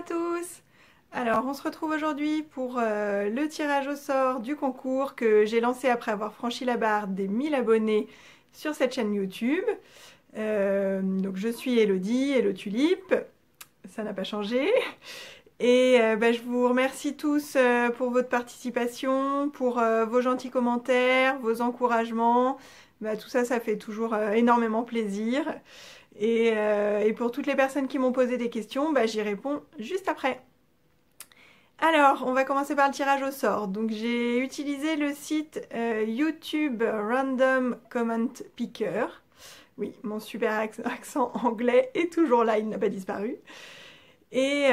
tous! Alors, on se retrouve aujourd'hui pour le tirage au sort du concours que j'ai lancé après avoir franchi la barre des 1000 abonnés sur cette chaîne YouTube. Donc, je suis Elodie, Hello Tulipe, ça n'a pas changé. Et je vous remercie tous pour votre participation, pour vos gentils commentaires, vos encouragements. Tout ça, ça fait toujours énormément plaisir. Et pour toutes les personnes qui m'ont posé des questions, j'y réponds juste après. Alors, on va commencer par le tirage au sort. Donc, j'ai utilisé le site YouTube Random Comment Picker. Oui, mon super accent anglais est toujours là, il n'a pas disparu. Et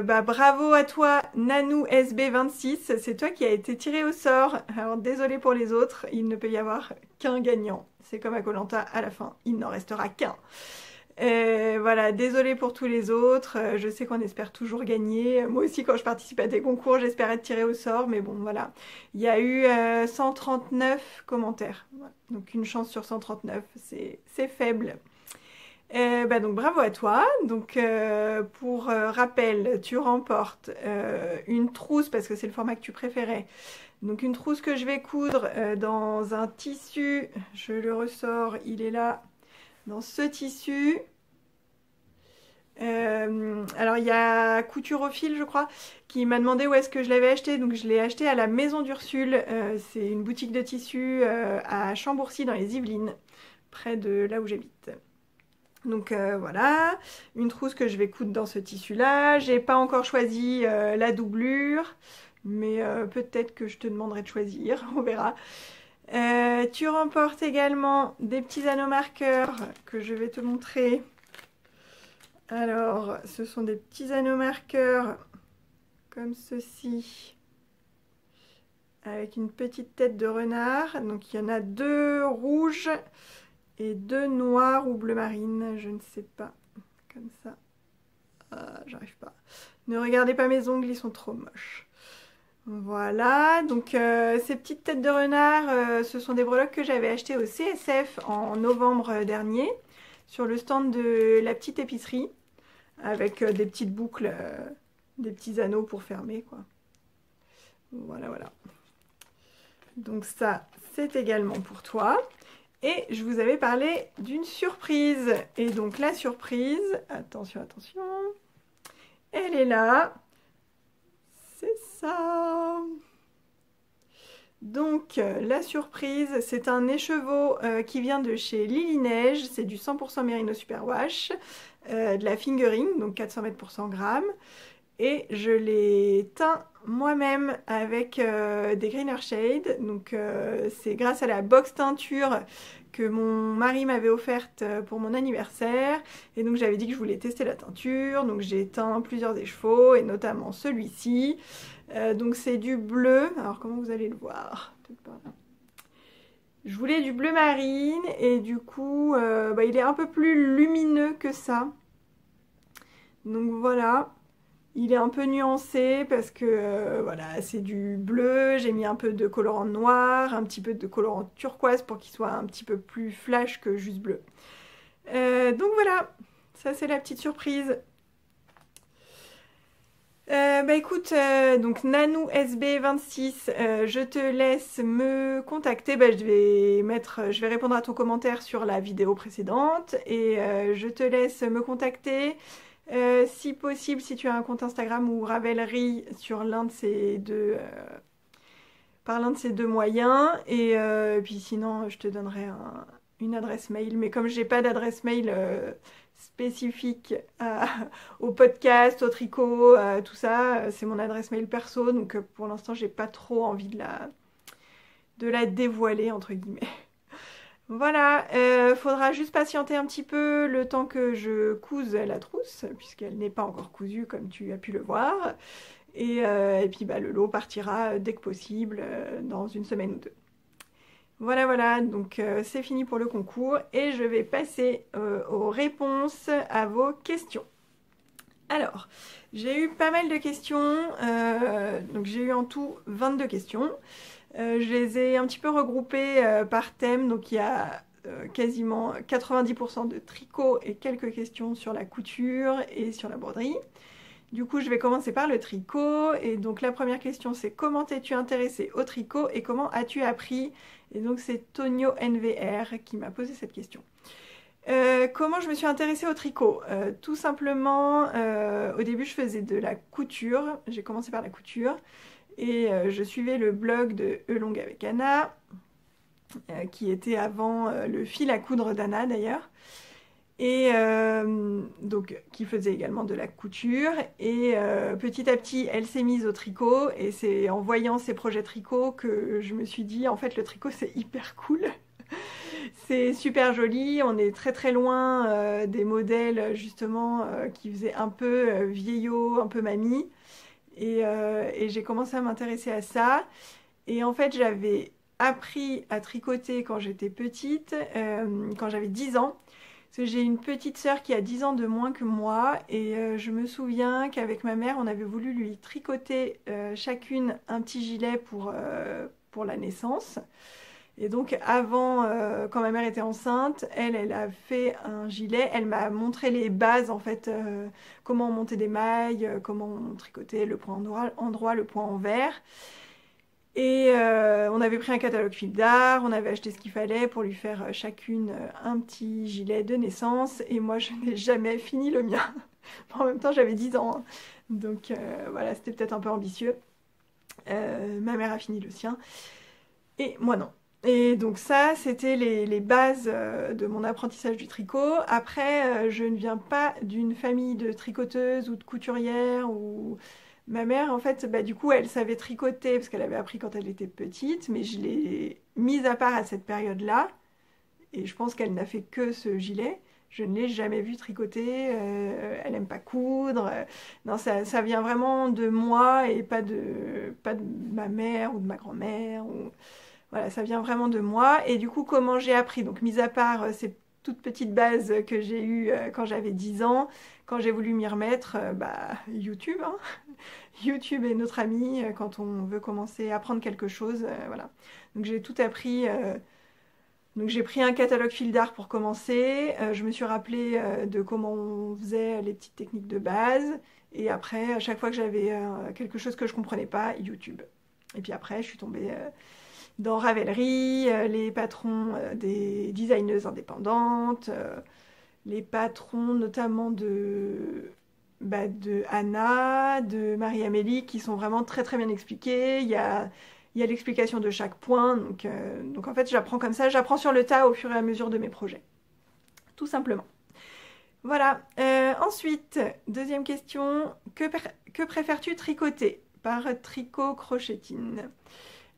bravo à toi, Nanou SB26, c'est toi qui as été tiré au sort. Alors, désolé pour les autres, il ne peut y avoir qu'un gagnant. C'est comme à koh Lanta, à la fin, il n'en restera qu'un. Voilà, désolée pour tous les autres, je sais qu'on espère toujours gagner. Moi aussi, quand je participe à des concours, j'espère être tirée au sort, mais bon, voilà. Il y a eu 139 commentaires, voilà. Donc une chance sur 139, c'est faible. Donc bravo à toi. Donc pour rappel, tu remportes une trousse, parce que c'est le format que tu préférais. Donc une trousse que je vais coudre dans un tissu, je le ressors, il est là. Dans ce tissu, alors il y a Couture au fil, je crois, qui m'a demandé où est-ce que je l'avais acheté. Donc je l'ai acheté à la Maison d'Ursule. C'est une boutique de tissus à Chambourcy dans les Yvelines, près de là où j'habite. Donc voilà, une trousse que je vais coudre dans ce tissu-là. J'ai pas encore choisi la doublure, mais peut-être que je te demanderai de choisir, on verra. Tu remportes également des petits anneaux marqueurs que je vais te montrer. Alors, ce sont des petits anneaux marqueurs comme ceci, avec une petite tête de renard. Donc, il y en a 2 rouges et 2 noirs ou bleu marine, je ne sais pas. Comme ça. Ah, j'arrive pas. Ne regardez pas mes ongles, ils sont trop moches. Voilà, donc ces petites têtes de renard, ce sont des breloques que j'avais achetées au CSF en novembre dernier, sur le stand de la petite épicerie, avec des petites boucles, des petits anneaux pour fermer, quoi. Voilà, voilà. Donc ça, c'est également pour toi. Et je vous avais parlé d'une surprise. Et donc la surprise, attention, attention, elle est là. C'est ça. Donc la surprise, c'est un écheveau qui vient de chez Lily Neige, c'est du 100% Merino Superwash, de la fingering, donc 400 mètres pour 100 grammes. Et je l'ai teint moi-même avec des Greener Shade. Donc c'est grâce à la box teinture que mon mari m'avait offerte pour mon anniversaire. Et donc j'avais dit que je voulais tester la teinture. Donc j'ai teint plusieurs écheveaux et notamment celui-ci. Donc c'est du bleu. Alors comment vous allez le voir? Peut-être pas. Je voulais du bleu marine et du coup il est un peu plus lumineux que ça. Donc voilà. Il est un peu nuancé parce que voilà, c'est du bleu, j'ai mis un peu de colorant noir, un petit peu de colorant turquoise pour qu'il soit un petit peu plus flash que juste bleu. Donc voilà, ça c'est la petite surprise. Écoute, donc Nanou SB26, je te laisse me contacter. Je vais répondre à ton commentaire sur la vidéo précédente et je te laisse me contacter. Si possible, si tu as un compte Instagram ou Ravelry sur l'un de ces deux, par l'un de ces deux moyens. Et puis sinon, je te donnerai une adresse mail. Mais comme j'ai pas d'adresse mail spécifique au podcast, au tricot, tout ça, c'est mon adresse mail perso. Donc pour l'instant, j'ai pas trop envie de la dévoiler, entre guillemets. Voilà, faudra juste patienter un petit peu le temps que je couse la trousse, puisqu'elle n'est pas encore cousue comme tu as pu le voir. Et puis le lot partira dès que possible, dans une semaine ou deux. Voilà, voilà, donc c'est fini pour le concours et je vais passer aux réponses à vos questions. Alors, j'ai eu pas mal de questions, donc j'ai eu en tout 22 questions. Je les ai un petit peu regroupées par thème, donc il y a quasiment 90% de tricot et quelques questions sur la couture et sur la broderie. Du coup, je vais commencer par le tricot. Et donc, la première question, c'est comment t'es-tu intéressée au tricot et comment as-tu appris? Et donc, c'est Tonio NVR qui m'a posé cette question. Comment je me suis intéressée au tricot? Tout simplement, au début, je faisais de la couture. J'ai commencé par la couture. Et je suivais le blog de Elong avec Anna, qui était avant le fil à coudre d'Anna d'ailleurs. Et donc qui faisait également de la couture et petit à petit elle s'est mise au tricot et c'est en voyant ses projets tricot que je me suis dit en fait le tricot c'est hyper cool. C'est super joli, on est très très loin des modèles justement qui faisaient un peu vieillot, un peu mamie et j'ai commencé à m'intéresser à ça et en fait j'avais appris à tricoter quand j'étais petite, quand j'avais 10 ans. Parce que j'ai une petite sœur qui a 10 ans de moins que moi et je me souviens qu'avec ma mère on avait voulu lui tricoter chacune un petit gilet pour la naissance. Et donc avant, quand ma mère était enceinte, elle a fait un gilet, elle m'a montré les bases en fait, comment on montait des mailles, comment on tricotait le point endroit, le point envers. Et on avait pris un catalogue fil d'art, on avait acheté ce qu'il fallait pour lui faire chacune un petit gilet de naissance. Et moi, je n'ai jamais fini le mien. En même temps, j'avais 10 ans. Hein. Donc voilà, c'était peut-être un peu ambitieux. Ma mère a fini le sien. Et moi, non. Et donc ça, c'était les bases de mon apprentissage du tricot. Après, je ne viens pas d'une famille de tricoteuses ou de couturières ou... Ma mère, en fait, bah, du coup, elle savait tricoter parce qu'elle avait appris quand elle était petite, mais je l'ai mise à part à cette période-là. Et je pense qu'elle n'a fait que ce gilet. Je ne l'ai jamais vue tricoter. Elle n'aime pas coudre. Non, ça vient vraiment de moi et pas de ma mère ou de ma grand-mère. Ou... Voilà, ça vient vraiment de moi. Et du coup, comment j'ai appris? Donc, mis à part ces toutes petites bases que j'ai eues quand j'avais 10 ans, quand j'ai voulu m'y remettre, bah, YouTube, hein. YouTube est notre ami quand on veut commencer à apprendre quelque chose, voilà. Donc j'ai tout appris. Donc j'ai pris un catalogue fil d'art pour commencer. Je me suis rappelé de comment on faisait les petites techniques de base. Et après, à chaque fois que j'avais quelque chose que je comprenais pas, YouTube. Et puis après, je suis tombée dans Ravelry, les patrons des designeuses indépendantes, les patrons notamment de Anna, de Marie-Amélie, qui sont vraiment très très bien expliqués. Il y a l'explication de chaque point. Donc en fait, j'apprends comme ça. J'apprends sur le tas au fur et à mesure de mes projets. Tout simplement. Voilà. Ensuite, deuxième question. Que préfères-tu tricoter? Par Tricot Crochetine.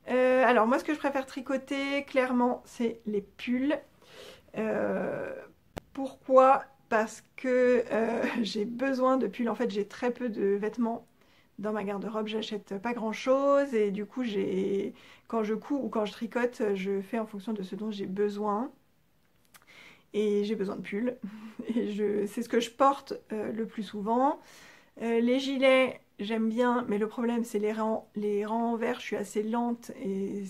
Alors moi, ce que je préfère tricoter, clairement, c'est les pulls. Pourquoi? Parce que j'ai besoin de pulls. En fait, j'ai très peu de vêtements dans ma garde-robe. J'achète pas grand-chose et du coup, quand je couds ou quand je tricote, je fais en fonction de ce dont j'ai besoin. Et j'ai besoin de pulls. Et c'est ce que je porte le plus souvent. Les gilets, j'aime bien, mais le problème, c'est les rangs. Les rangs en vert, je suis assez lente et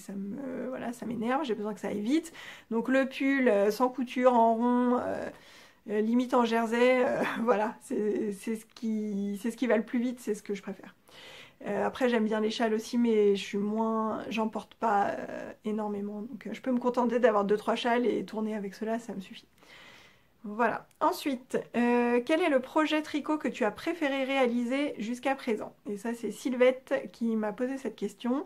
voilà, ça m'énerve. J'ai besoin que ça aille vite. Donc le pull sans couture, en rond... limite en jersey, voilà, c'est ce qui va le plus vite, c'est ce que je préfère. Après j'aime bien les châles aussi, mais j'en porte pas énormément, donc je peux me contenter d'avoir 2-3 châles et tourner avec cela, ça me suffit. Voilà. Ensuite, quel est le projet tricot que tu as préféré réaliser jusqu'à présent? Et ça c'est Sylvette qui m'a posé cette question.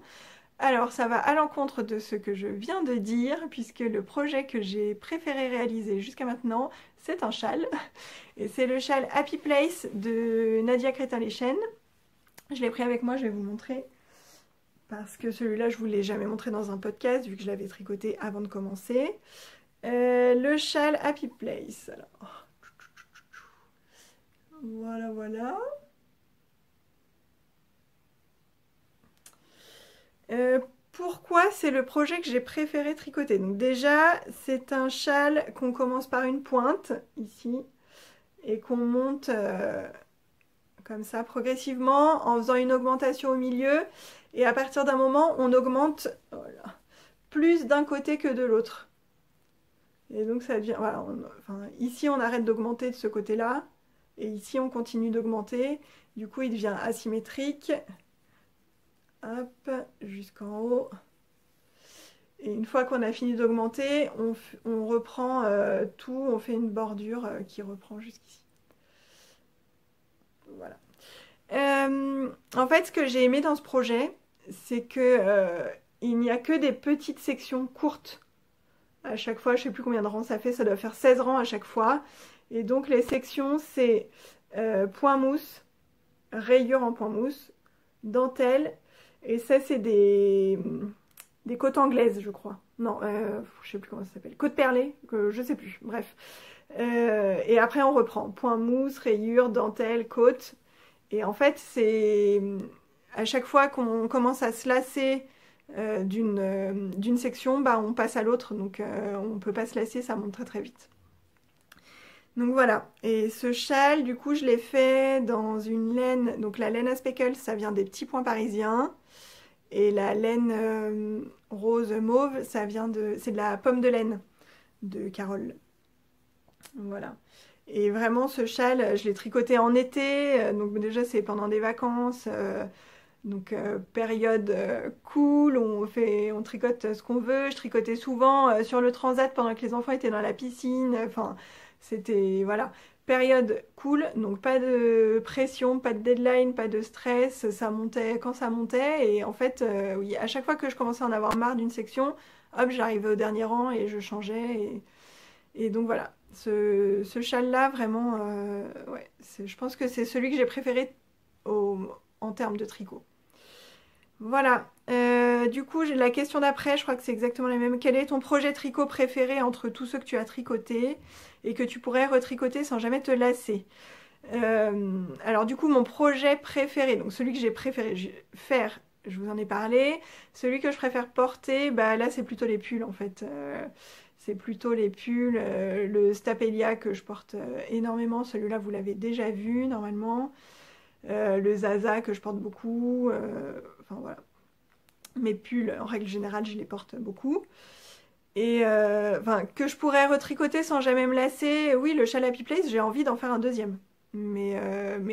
Alors, ça va à l'encontre de ce que je viens de dire, puisque le projet que j'ai préféré réaliser jusqu'à maintenant, c'est un châle. Et c'est le châle Happy Place de Nadia Crétin-Lechen. Je l'ai pris avec moi, je vais vous montrer. Parce que celui-là, je ne vous l'ai jamais montré dans un podcast, vu que je l'avais tricoté avant de commencer. Le châle Happy Place. Alors, voilà, voilà. Pourquoi c'est le projet que j'ai préféré tricoter? Donc déjà, c'est un châle qu'on commence par une pointe, ici, et qu'on monte comme ça progressivement en faisant une augmentation au milieu. Et à partir d'un moment, on augmente voilà, plus d'un côté que de l'autre. Et donc ça devient... Voilà, ici, on arrête d'augmenter de ce côté-là. Et ici, on continue d'augmenter. Du coup, il devient asymétrique. Hop, jusqu'en haut. Et une fois qu'on a fini d'augmenter, on reprend tout, on fait une bordure qui reprend jusqu'ici. Voilà. En fait, ce que j'ai aimé dans ce projet, c'est que il n'y a que des petites sections courtes à chaque fois. Je sais plus combien de rangs ça fait, ça doit faire 16 rangs à chaque fois. Et donc les sections, c'est point mousse, rayures en point mousse, dentelle, et ça c'est des côtes anglaises, je crois. Non, je sais plus comment ça s'appelle. Côte perlée, je sais plus, bref. Et après on reprend, point mousse, rayures, dentelle, côte. Et en fait, c'est à chaque fois qu'on commence à se lasser d'une section, bah, on passe à l'autre. Donc on peut pas se lasser, ça monte très très vite. Donc voilà. Et ce châle, du coup, je l'ai fait dans une laine. Donc la laine à speckle, ça vient des petits points parisiens. Et la laine rose mauve, c'est de la pomme de laine de Carole. Voilà. Et vraiment, ce châle, je l'ai tricoté en été. Donc déjà, c'est pendant des vacances. Donc période cool, on tricote ce qu'on veut. Je tricotais souvent sur le transat pendant que les enfants étaient dans la piscine. Enfin, c'était, voilà, période cool. Donc pas de pression, pas de deadline, pas de stress. Ça montait quand ça montait. Et en fait, oui, à chaque fois que je commençais à en avoir marre d'une section, hop, j'arrivais au dernier rang et je changeais. Et donc voilà, ce châle-là, vraiment, ouais, je pense que c'est celui que j'ai préféré en termes de tricot. Voilà, du coup, j'ai la question d'après, je crois que c'est exactement la même. Quel est ton projet tricot préféré entre tous ceux que tu as tricotés et que tu pourrais retricoter sans jamais te lasser? Alors du coup, mon projet préféré, donc celui que j'ai préféré faire, je vous en ai parlé. Celui que je préfère porter, bah là, c'est plutôt les pulls en fait. C'est plutôt les pulls, le Stapelia que je porte énormément. Celui-là, vous l'avez déjà vu normalement. Le Zaza que je porte beaucoup. Enfin voilà. Mes pulls, en règle générale, je les porte beaucoup. Et enfin, que je pourrais retricoter sans jamais me lasser. Oui, le châle Happy Place, j'ai envie d'en faire un deuxième. Mais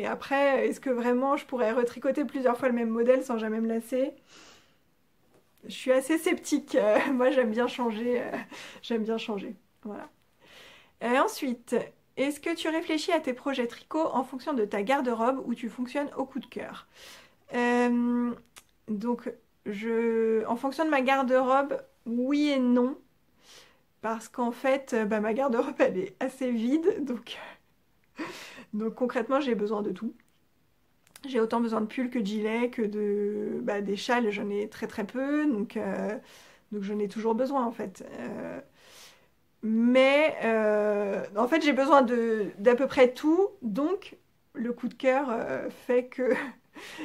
après, est-ce que vraiment je pourrais retricoter plusieurs fois le même modèle sans jamais me lasser? Je suis assez sceptique. Moi, j'aime bien changer. J'aime bien changer. Voilà. Ensuite, est-ce que tu réfléchis à tes projets tricot en fonction de ta garde-robe ou tu fonctionnes au coup de cœur? Donc, en fonction de ma garde-robe, oui et non. Parce qu'en fait, bah, ma garde-robe, elle est assez vide. Donc concrètement, j'ai besoin de tout. J'ai autant besoin de pulls que de gilets, que des châles, j'en ai très très peu. Donc j'en ai toujours besoin en fait. Mais en fait, j'ai besoin d'à peu près tout. Donc le coup de cœur fait que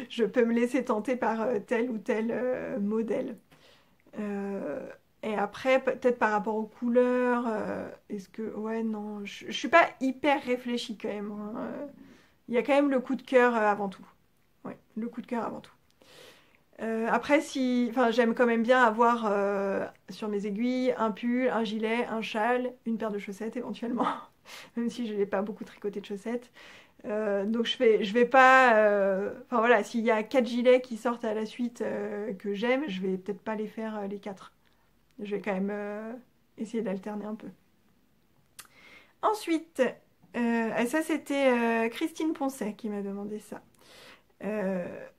je peux me laisser tenter par tel ou tel modèle. Et après, peut-être par rapport aux couleurs, est-ce que... Ouais, non, je suis pas hyper réfléchie quand même, hein. Il y a quand même le coup de cœur avant tout. Ouais, le coup de cœur avant tout. Après, enfin, j'aime quand même bien avoir sur mes aiguilles un pull, un gilet, un châle, une paire de chaussettes éventuellement, même si je n'ai pas beaucoup tricoté de chaussettes. Donc je vais pas... Enfin voilà, s'il y a 4 gilets qui sortent à la suite que j'aime, je vais peut-être pas les faire les 4. Je vais quand même essayer d'alterner un peu. Ensuite, ça c'était Christine Poncet qui m'a demandé ça.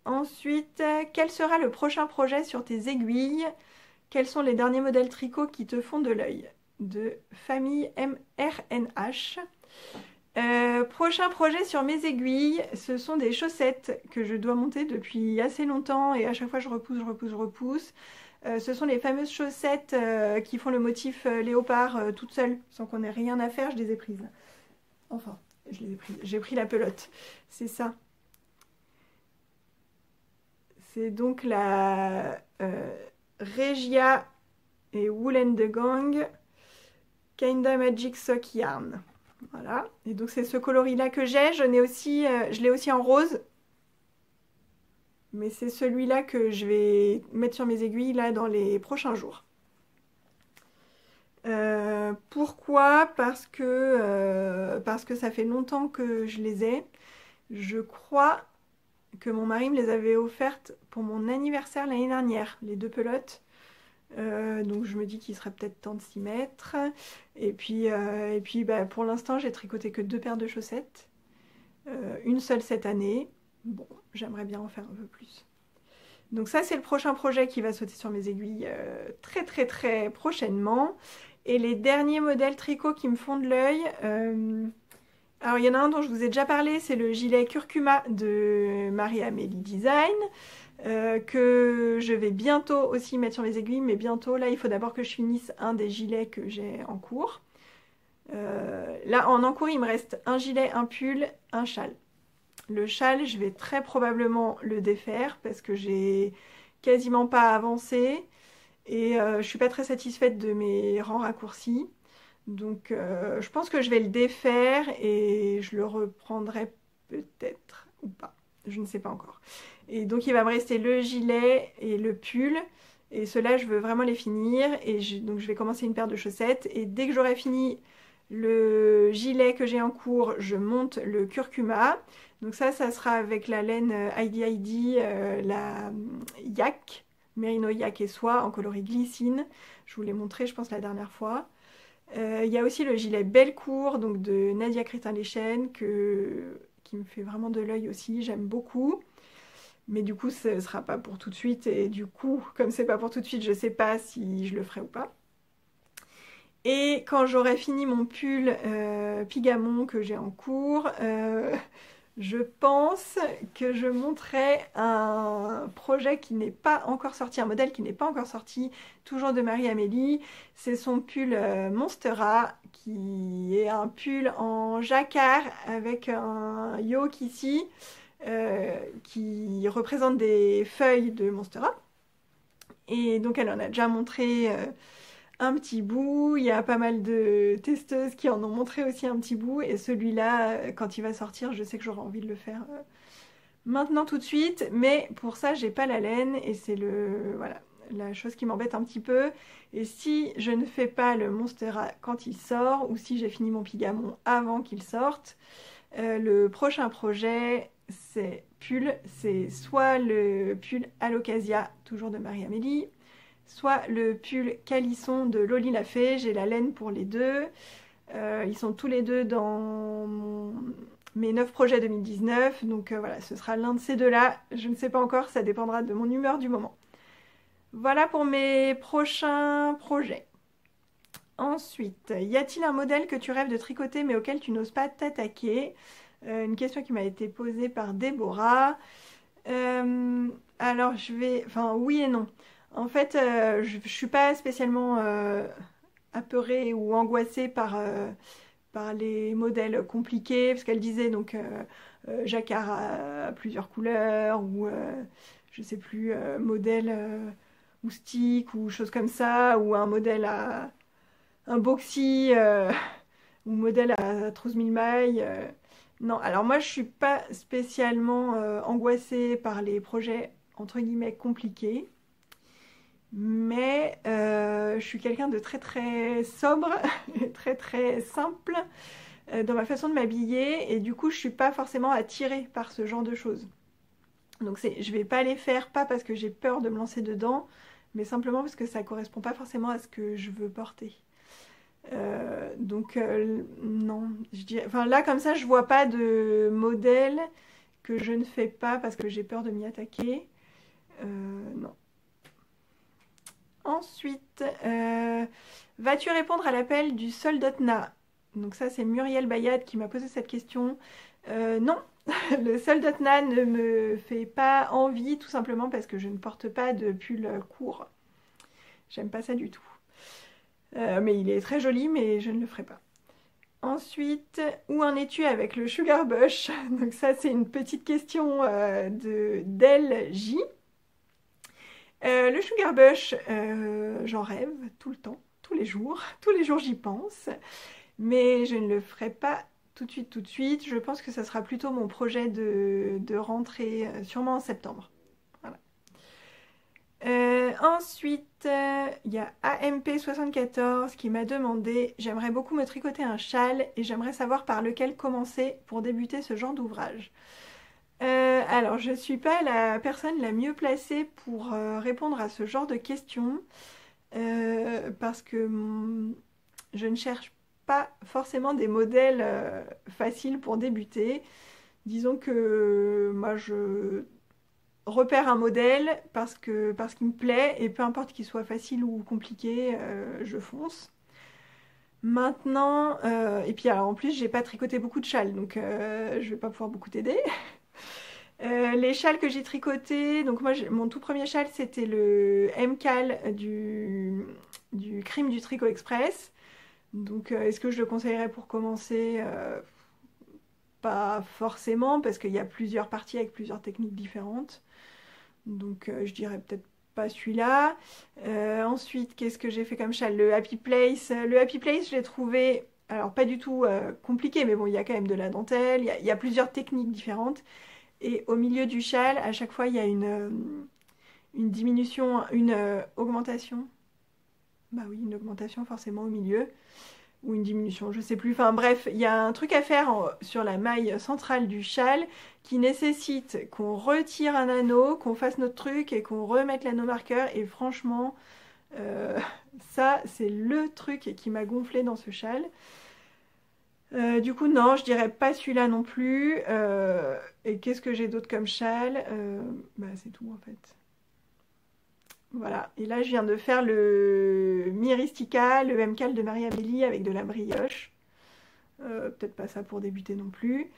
Ensuite, quel sera le prochain projet sur tes aiguilles? Quels sont les derniers modèles tricot qui te font de l'œil? De famille MRNH. Prochain projet sur mes aiguilles, ce sont des chaussettes que je dois monter depuis assez longtemps et à chaque fois je repousse. Ce sont les fameuses chaussettes qui font le motif léopard toutes seules, sans qu'on ait rien à faire, je les ai prises. Enfin, je les ai prises. J'ai pris la pelote, c'est ça. C'est donc la Regia et Wool and the Gang Kinda Magic Sock Yarn. Voilà. Et donc c'est ce coloris-là que j'ai. Je l'ai aussi en rose. Mais c'est celui-là que je vais mettre sur mes aiguilles là dans les prochains jours. Pourquoi? Parce que ça fait longtemps que je les ai. Je crois que mon mari me les avait offertes pour mon anniversaire l'année dernière, les deux pelotes. Donc je me dis qu'il serait peut-être temps de s'y mettre. Et puis bah, pour l'instant, j'ai tricoté que deux paires de chaussettes. Une seule cette année. Bon, j'aimerais bien en faire un peu plus. Donc ça, c'est le prochain projet qui va sauter sur mes aiguilles très très très prochainement. Et les derniers modèles tricot qui me font de l'œil, alors il y en a un dont je vous ai déjà parlé, c'est le gilet curcuma de Marie-Amélie Design, que je vais bientôt aussi mettre sur mes aiguilles, mais bientôt, là il faut d'abord que je finisse un des gilets que j'ai en cours. Là en cours il me reste un gilet, un pull, un châle. Le châle, je vais très probablement le défaire parce que j'ai quasiment pas avancé et je suis pas très satisfaite de mes rangs raccourcis. Donc je pense que je vais le défaire et je le reprendrai peut-être ou pas. Je ne sais pas encore. Et donc il va me rester le gilet et le pull. Et ceux-là, je veux vraiment les finir. Et donc je vais commencer une paire de chaussettes. Et dès que j'aurai fini le gilet que j'ai en cours, je monte le curcuma. Donc ça sera avec la laine Heidi Heidi, la yak, Merino yak et soie en coloris glycine. Je vous l'ai montré, je pense, la dernière fois. Il y a aussi le gilet Bellecour, donc de Nadia Crétin-Leschen, qui me fait vraiment de l'œil aussi, j'aime beaucoup. Mais du coup, ce ne sera pas pour tout de suite. Et du coup, comme c'est pas pour tout de suite, je ne sais pas si je le ferai ou pas. Et quand j'aurai fini mon pull Pigamon que j'ai en cours, je pense que je monterai un projet qui n'est pas encore sorti, un modèle qui n'est pas encore sorti, toujours de Marie-Amélie. C'est son pull Monstera, qui est un pull en jacquard avec un yoke ici, qui représente des feuilles de Monstera. Et donc elle en a déjà montré un petit bout, il y a pas mal de testeuses qui en ont montré aussi un petit bout, et celui-là, quand il va sortir, je sais que j'aurai envie de le faire maintenant tout de suite, mais pour ça, j'ai pas la laine, et c'est voilà, la chose qui m'embête un petit peu. Et si je ne fais pas le Monstera quand il sort, ou si j'ai fini mon Pigamon avant qu'il sorte, le prochain projet, c'est soit le pull Alocasia, toujours de Marie-Amélie, soit le pull Calisson de Loli Lafay. J'ai la laine pour les deux. Ils sont tous les deux dans mes 9 projets 2019. Donc voilà, ce sera l'un de ces deux-là. Je ne sais pas encore, ça dépendra de mon humeur du moment. Voilà pour mes prochains projets. Ensuite, y a-t-il un modèle que tu rêves de tricoter mais auquel tu n'oses pas t'attaquer? Une question qui m'a été posée par Déborah. Alors enfin oui et non. En fait, je ne suis pas spécialement apeurée ou angoissée par les modèles compliqués, parce qu'elle disait donc jacquard à plusieurs couleurs, ou je sais plus, modèle ou stick, ou choses comme ça, ou un modèle à un boxy, ou modèle à 12 000 mailles. Non, alors moi je suis pas spécialement angoissée par les projets entre guillemets compliqués. Mais je suis quelqu'un de très très sobre, très très simple dans ma façon de m'habiller, et du coup je suis pas forcément attirée par ce genre de choses. Donc je vais pas les faire, pas parce que j'ai peur de me lancer dedans, mais simplement parce que ça correspond pas forcément à ce que je veux porter. Non, je dirais, enfin là comme ça je vois pas de modèle que je ne fais pas parce que j'ai peur de m'y attaquer. Non. Ensuite, vas-tu répondre à l'appel du Soldotna? Donc ça, c'est Muriel Bayad qui m'a posé cette question. Non, le Soldotna ne me fait pas envie, tout simplement parce que je ne porte pas de pull court. J'aime pas ça du tout. Mais il est très joli, mais je ne le ferai pas. Ensuite, où en es-tu avec le Sugar Bush? Donc ça, c'est une petite question d'El J. Le Sugar Bush, j'en rêve tout le temps, tous les jours j'y pense, mais je ne le ferai pas tout de suite. Je pense que ça sera plutôt mon projet de rentrée, sûrement en septembre. Voilà. Ensuite, il y a AMP74 qui m'a demandé: j'aimerais beaucoup me tricoter un châle et j'aimerais savoir par lequel commencer pour débuter ce genre d'ouvrage. Alors, je ne suis pas la personne la mieux placée pour répondre à ce genre de questions parce que je ne cherche pas forcément des modèles faciles pour débuter. Disons que moi, je repère un modèle parce qu'il me plaît et peu importe qu'il soit facile ou compliqué, je fonce. Maintenant, et puis alors en plus j'ai pas tricoté beaucoup de châles donc je vais pas pouvoir beaucoup t'aider. Les châles que j'ai tricotés, donc moi mon tout premier châle c'était le MCAL du Crime du Tricot Express. Donc est-ce que je le conseillerais pour commencer? Pas forcément parce qu'il y a plusieurs parties avec plusieurs techniques différentes. Donc je dirais peut-être pas celui-là. Ensuite, qu'est-ce que j'ai fait comme châle? Le Happy Place. Le Happy Place, je l'ai trouvé, alors pas du tout compliqué, mais bon, il y a quand même de la dentelle, il y a plusieurs techniques différentes. Et au milieu du châle, à chaque fois, il y a une diminution, une augmentation. Bah oui, une augmentation forcément au milieu. Ou une diminution, je sais plus. Enfin bref, il y a un truc à faire sur la maille centrale du châle qui nécessite qu'on retire un anneau, qu'on fasse notre truc et qu'on remette l'anneau marqueur. Et franchement, ça c'est le truc qui m'a gonflé dans ce châle. Du coup non, je dirais pas celui-là non plus. Et qu'est-ce que j'ai d'autre comme châle? Bah c'est tout en fait. Voilà, et là je viens de faire le Myristica, le MCAL de Marie-Amélie avec de la brioche. Peut-être pas ça pour débuter non plus.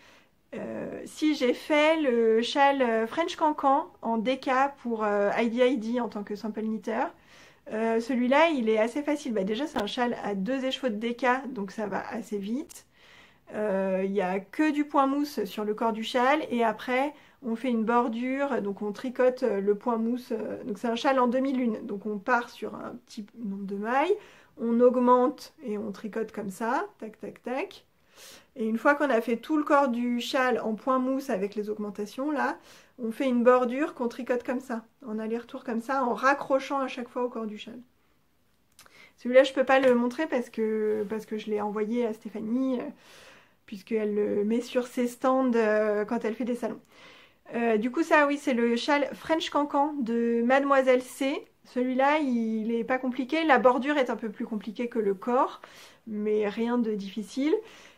Si j'ai fait le châle French Cancan en DK pour Heidi en tant que sample knitter. Celui-là il est assez facile. Bah, déjà c'est un châle à 2 écheveaux de DK donc ça va assez vite. Il n'y a que du point mousse sur le corps du châle et après on fait une bordure, donc on tricote le point mousse, donc c'est un châle en demi-lune, donc on part sur un petit nombre de mailles, on augmente et on tricote comme ça, tac tac tac. Et une fois qu'on a fait tout le corps du châle en point mousse avec les augmentations là, on fait une bordure qu'on tricote comme ça, en aller-retour comme ça, en raccrochant à chaque fois au corps du châle. Celui-là je peux pas le montrer parce que je l'ai envoyé à Stéphanie, puisqu'elle le met sur ses stands quand elle fait des salons. Du coup ça oui c'est le châle French Cancan de Mademoiselle C. Celui-là il n'est pas compliqué, la bordure est un peu plus compliquée que le corps, mais rien de difficile.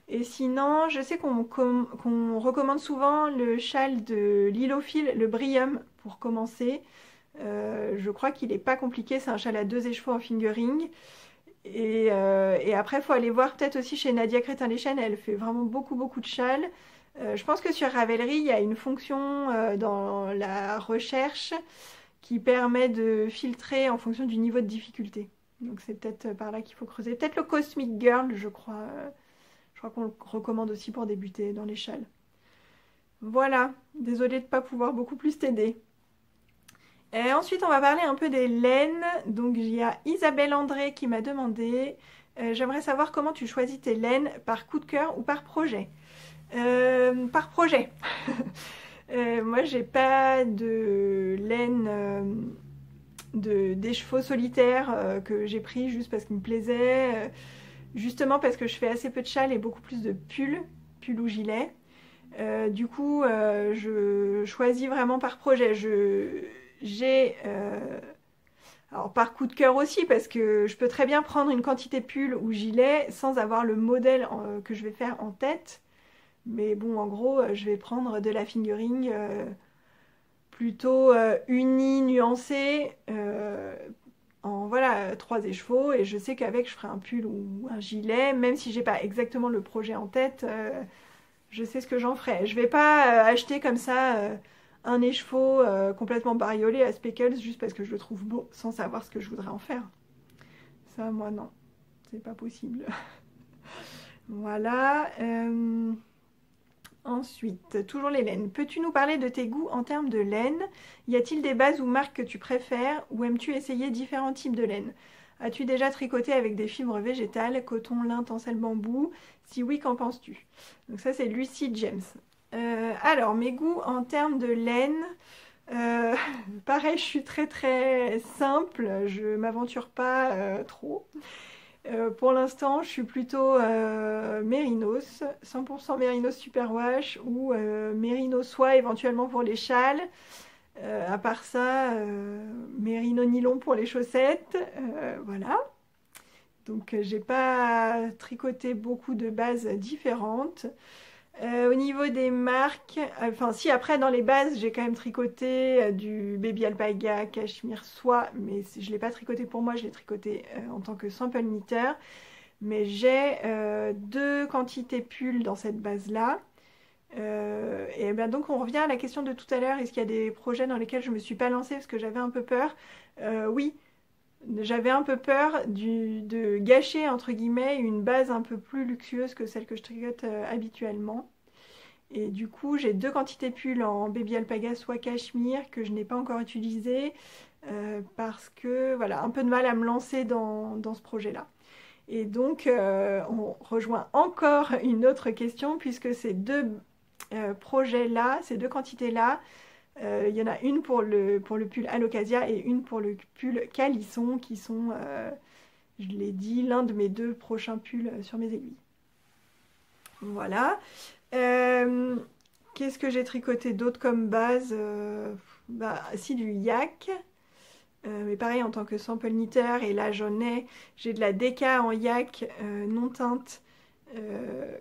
Et sinon je sais qu'on recommande souvent le châle de Lilophile, le Brium pour commencer. Je crois qu'il n'est pas compliqué, c'est un châle à 2 écheveaux en fingering. Et après, il faut aller voir peut-être aussi chez Nadia Crétin-Leschène, elle fait vraiment beaucoup de châles. Je pense que sur Ravelry, il y a une fonction dans la recherche qui permet de filtrer en fonction du niveau de difficulté. Donc c'est peut-être par là qu'il faut creuser. Peut-être le Cosmic Girl, je crois. Je crois qu'on le recommande aussi pour débuter dans les châles. Voilà, désolée de ne pas pouvoir beaucoup plus t'aider. Et ensuite, on va parler un peu des laines. Donc, il y a Isabelle André qui m'a demandé j'aimerais savoir comment tu choisis tes laines, par coup de cœur ou par projet. Par projet. Moi, j'ai pas de laine des chevaux solitaires que j'ai pris juste parce qu'ils me plaisaient. Justement parce que je fais assez peu de châles et beaucoup plus de pulls ou gilets. Du coup, je choisis vraiment par projet. Alors par coup de cœur aussi parce que je peux très bien prendre une quantité pull ou gilet sans avoir le modèle que je vais faire en tête. Mais bon, en gros, je vais prendre de la fingering plutôt unie, nuancée, en voilà, 3 écheveaux. Et je sais qu'avec, je ferai un pull ou un gilet, même si j'ai pas exactement le projet en tête, je sais ce que j'en ferai. Je vais pas acheter comme ça un écheveau complètement bariolé à Speckles juste parce que je le trouve beau sans savoir ce que je voudrais en faire. Ça, moi, non. C'est pas possible. Voilà. Ensuite, toujours les laines. Peux-tu nous parler de tes goûts en termes de laine? Y a-t-il des bases ou marques que tu préfères ou aimes-tu essayer différents types de laine? As-tu déjà tricoté avec des fibres végétales, coton, lin, tencel, bambou? Si oui, qu'en penses-tu? Donc ça, c'est Lucy James. Alors, mes goûts en termes de laine, Euh, Pareil, je suis très très simple, je m'aventure pas trop. Pour l'instant, je suis plutôt Mérinos, 100% Mérinos Superwash ou Mérino soie éventuellement pour les châles. À part ça, Mérino nylon pour les chaussettes. Voilà. Donc j'ai pas tricoté beaucoup de bases différentes. Au niveau des marques, enfin si après dans les bases j'ai quand même tricoté du baby alpaga, cachemire, soie, mais je l'ai pas tricoté pour moi, je l'ai tricoté en tant que sample knitter. Mais j'ai deux quantités pull dans cette base là. Et bien donc on revient à la question de tout à l'heure, est-ce qu'il y a des projets dans lesquels je me suis pas lancée parce que j'avais un peu peur? Oui, j'avais un peu peur de gâcher entre guillemets une base un peu plus luxueuse que celle que je tricote habituellement. Et du coup j'ai deux quantités pull en baby alpaga soit cachemire que je n'ai pas encore utilisé parce que voilà, un peu de mal à me lancer dans ce projet-là. Et donc on rejoint encore une autre question puisque ces deux projets-là, ces deux quantités-là, il y en a une pour le pull Alocasia et une pour le pull Calisson qui sont, je l'ai dit, l'un de mes deux prochains pulls sur mes aiguilles. Voilà. Qu'est-ce que j'ai tricoté d'autre comme base? Bah, si, du yak. Mais pareil en tant que sample knitter, et là j'ai de la déca en yak non teinte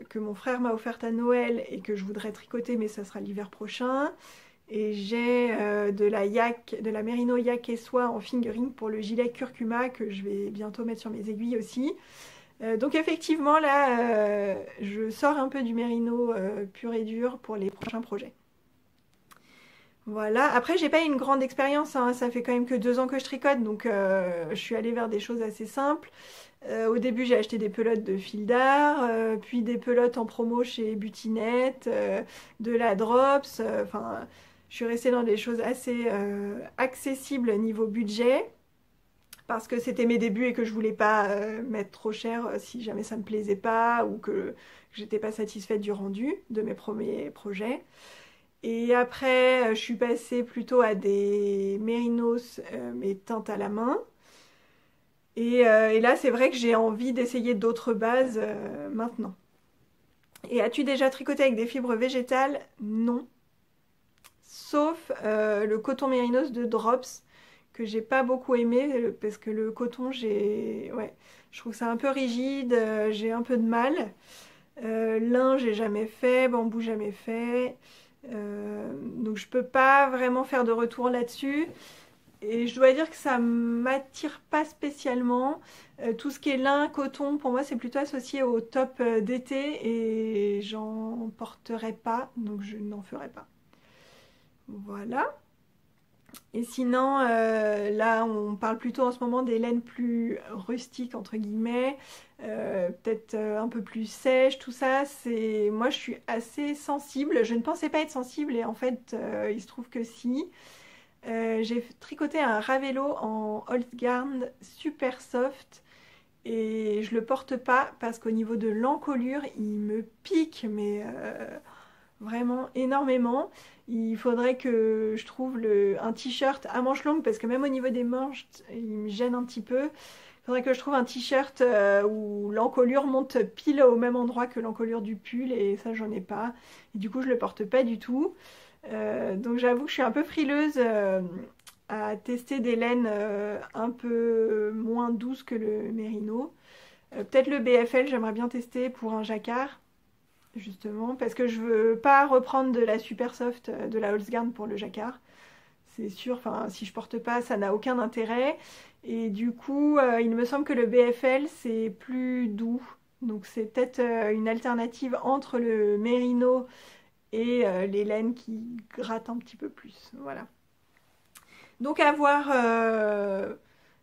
que mon frère m'a offerte à Noël et que je voudrais tricoter mais ça sera l'hiver prochain. Et j'ai de la Merino yak et soie en fingering pour le gilet curcuma que je vais bientôt mettre sur mes aiguilles aussi. Donc effectivement là je sors un peu du Merino pur et dur pour les prochains projets. Voilà, après j'ai pas une grande expérience, hein. Ça fait quand même que 2 ans que je tricote, donc je suis allée vers des choses assez simples. Au début j'ai acheté des pelotes de fil d'art, puis des pelotes en promo chez Butinette, de la Drops, enfin je suis restée dans des choses assez accessibles niveau budget, parce que c'était mes débuts et que je voulais pas mettre trop cher si jamais ça me plaisait pas ou que j'étais pas satisfaite du rendu de mes premiers projets. Et après, je suis passée plutôt à des mérinos, mais teintes à la main. Et là, c'est vrai que j'ai envie d'essayer d'autres bases maintenant. Et as-tu déjà tricoté avec des fibres végétales? Non. Sauf le coton mérinos de Drops, que j'ai pas beaucoup aimé, parce que le coton, ouais, je trouve ça un peu rigide, j'ai un peu de mal. Lin, j'ai jamais fait, bambou, jamais fait. Donc je peux pas vraiment faire de retour là-dessus. Et je dois dire que ça m'attire pas spécialement. Tout ce qui est lin, coton, pour moi c'est plutôt associé au top d'été et j'en porterai pas, donc je n'en ferai pas. Voilà. Et sinon, là, on parle plutôt en ce moment des laines plus rustiques, entre guillemets, peut-être un peu plus sèches, tout ça. Moi, je suis assez sensible. Je ne pensais pas être sensible et en fait, il se trouve que si. J'ai tricoté un Ravello en Holzgarn super soft et je le porte pas parce qu'au niveau de l'encolure, il me pique, mais vraiment énormément. Il faudrait que je trouve un t-shirt à manches longues parce que même au niveau des manches, il me gêne un petit peu. Il faudrait que je trouve un t-shirt où l'encolure monte pile au même endroit que l'encolure du pull et ça j'en ai pas. Et du coup je le porte pas du tout. Donc j'avoue que je suis un peu frileuse à tester des laines un peu moins douces que le Mérino. Peut-être le BFL j'aimerais bien tester pour un jacquard. Justement, parce que je veux pas reprendre de la super soft de la Holzgarn pour le jacquard. C'est sûr, enfin, si je porte pas, ça n'a aucun intérêt. Et du coup, il me semble que le BFL, c'est plus doux. Donc c'est peut-être une alternative entre le Mérino et les laines qui grattent un petit peu plus. Voilà. Donc à voir...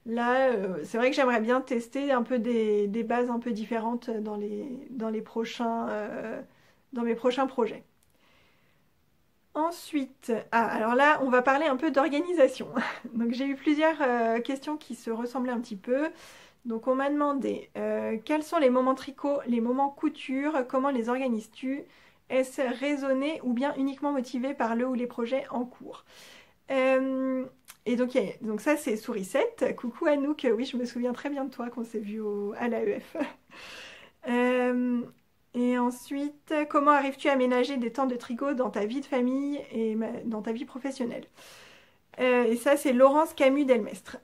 Là, c'est vrai que j'aimerais bien tester un peu des bases un peu différentes dans les prochains, dans mes prochains projets. Ensuite, alors là, on va parler un peu d'organisation. Donc j'ai eu plusieurs questions qui se ressemblaient un petit peu. Donc on m'a demandé quels sont les moments tricot, les moments couture, comment les organises-tu? Est-ce raisonné ou bien uniquement motivé par le ou les projets en cours? Et donc ça c'est Sourisette. Coucou Anouk, oui je me souviens très bien de toi qu'on s'est vu à l'AEF. Et ensuite, comment arrives-tu à aménager des temps de tricot dans ta vie de famille et dans ta vie professionnelle? Et ça c'est Laurence Camus Delmestre.